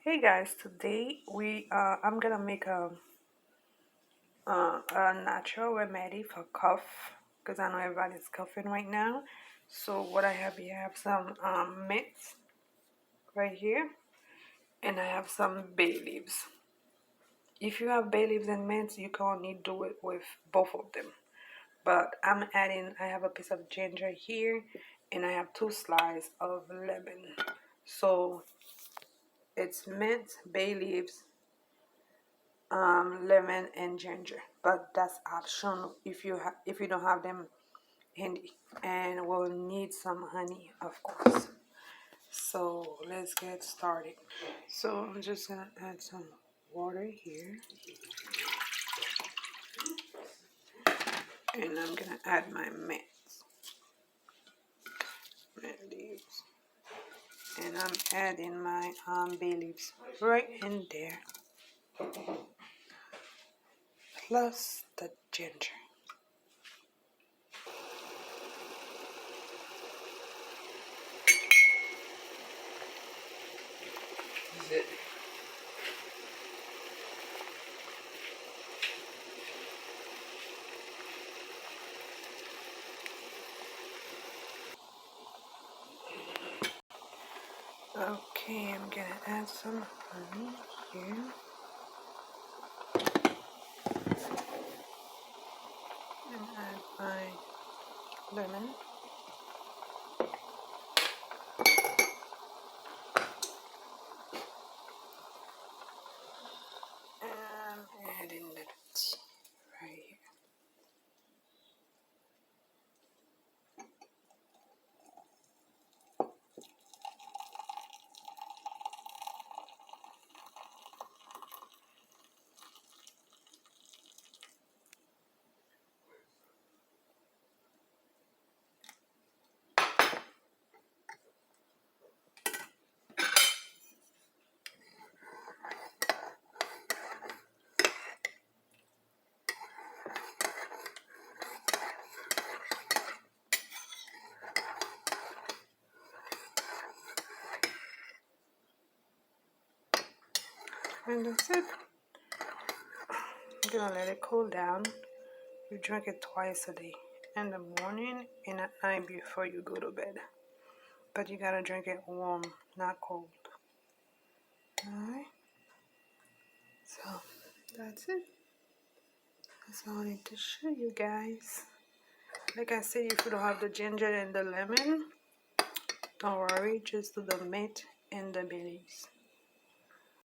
Hey guys, today I'm gonna make a natural remedy for cough because I know everybody's coughing right now. So what I have here, I have some mint right here, and I have some bay leaves. If you have bay leaves and mint, you can only do it with both of them. But I have a piece of ginger here, and I have 2 slices of lemon. So it's mint, bay leaves, lemon and ginger, but that's optional if you don't have them handy, and we'll need some honey, of course. So let's get started. So I'm just gonna add some water here, and I'm gonna add my mint leaves, and I'm adding my bay leaves right in there, plus the ginger. Is it? Okay, I'm gonna add some honey here. And add my lemon. And adding the tea right here. And that's it. I'm gonna let it cool down. You drink it twice a day, in the morning and at night before you go to bed. But you gotta drink it warm, not cold. Alright? So that's it. That's all I need to show you guys. Like I said, if you don't have the ginger and the lemon, don't worry, just do the mint and the bay leaves.